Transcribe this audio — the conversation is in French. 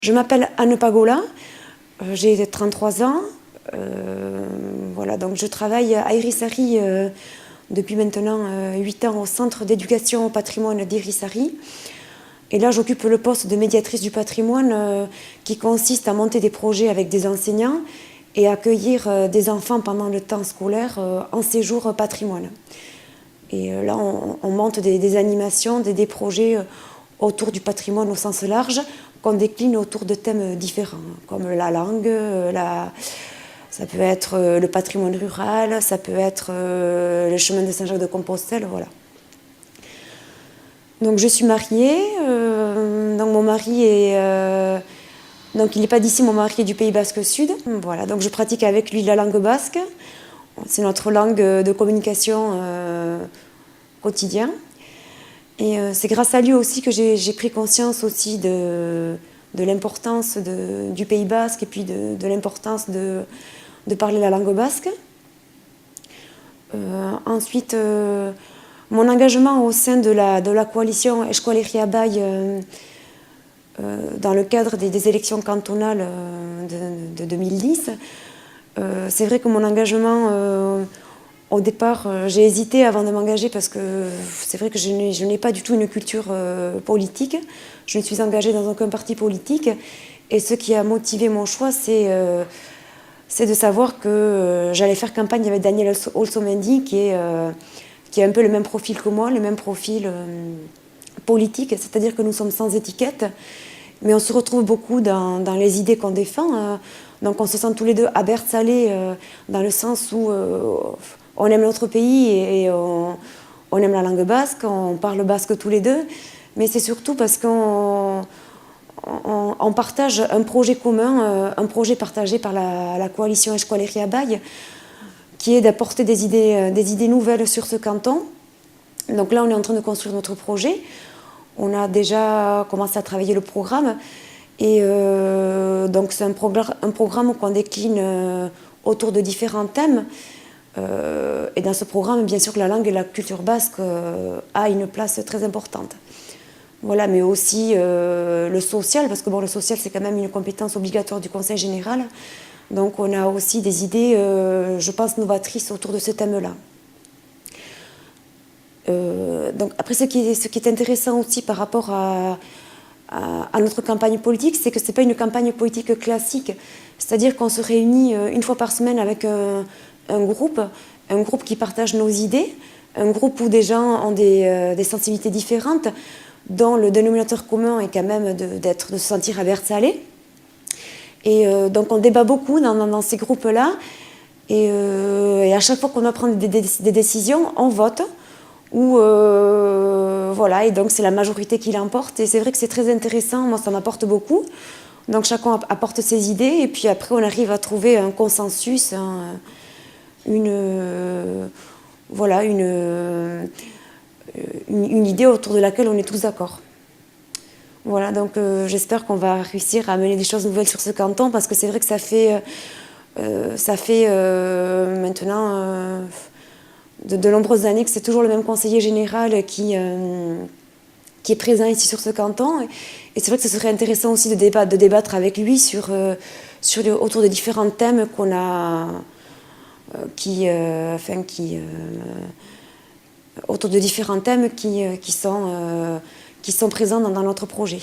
Je m'appelle Anne Pagola, j'ai 33 ans. Voilà, donc je travaille à Irisari depuis maintenant 8 ans au Centre d'éducation au patrimoine d'Irisari. Et là, j'occupe le poste de médiatrice du patrimoine qui consiste à monter des projets avec des enseignants et accueillir des enfants pendant le temps scolaire en séjour patrimoine. Et là, on monte des animations, des projets autour du patrimoine au sens large, qu'on décline autour de thèmes différents, comme la langue, ça peut être le patrimoine rural, ça peut être le chemin de Saint-Jacques-de-Compostelle, voilà. Donc je suis mariée, donc mon mari est... donc il n'est pas d'ici, mon mari est du Pays Basque Sud. Voilà, donc je pratique avec lui la langue basque. C'est notre langue de communication quotidien. Et c'est grâce à lui aussi que j'ai pris conscience aussi de l'importance du Pays Basque et puis de l'importance de parler la langue basque. Ensuite, mon engagement au sein de la coalition Eskualeria Bai dans le cadre des élections cantonales de 2010, c'est vrai que mon engagement, au départ, j'ai hésité avant de m'engager parce que c'est vrai que je n'ai pas du tout une culture politique. Je ne suis engagée dans aucun parti politique. Et ce qui a motivé mon choix, c'est de savoir que j'allais faire campagne avec Daniel Olsomendi, qui a un peu le même profil que moi, le même profil politique, c'est-à-dire que nous sommes sans étiquette, mais on se retrouve beaucoup dans les idées qu'on défend. Donc on se sent tous les deux abertzalés dans le sens où on aime notre pays et on aime la langue basque, on parle basque tous les deux, mais c'est surtout parce qu'on partage un projet commun, un projet partagé par la coalition Eskualeria Bai, qui est d'apporter des idées nouvelles sur ce canton. Donc là, on est en train de construire notre projet. On a déjà commencé à travailler le programme. Et donc c'est un programme qu'on décline autour de différents thèmes. Et dans ce programme, bien sûr que la langue et la culture basque a une place très importante. Voilà, mais aussi le social, parce que bon, le social, c'est quand même une compétence obligatoire du Conseil général. Donc on a aussi des idées, je pense, novatrices autour de ce thème-là. Donc après, ce qui est intéressant aussi par rapport à notre campagne politique, c'est que ce n'est pas une campagne politique classique. C'est-à-dire qu'on se réunit une fois par semaine avec un groupe qui partage nos idées, un groupe où des gens ont des sensibilités différentes, dont le dénominateur commun est quand même de se sentir abertzalé. Et donc on débat beaucoup dans ces groupes-là, et à chaque fois qu'on doit prendre des décisions, on vote. Voilà, et donc c'est la majorité qui l'emporte, et c'est vrai que c'est très intéressant, moi ça m'apporte beaucoup. Donc chacun apporte ses idées, et puis après on arrive à trouver un consensus, voilà, une idée autour de laquelle on est tous d'accord. Voilà, donc j'espère qu'on va réussir à amener des choses nouvelles sur ce canton, parce que c'est vrai que ça fait maintenant de nombreuses années que c'est toujours le même conseiller général qui est présent ici sur ce canton. Et c'est vrai que ce serait intéressant aussi de débattre avec lui autour des différents thèmes qu'on a, autour de différents thèmes qui sont présents dans notre projet.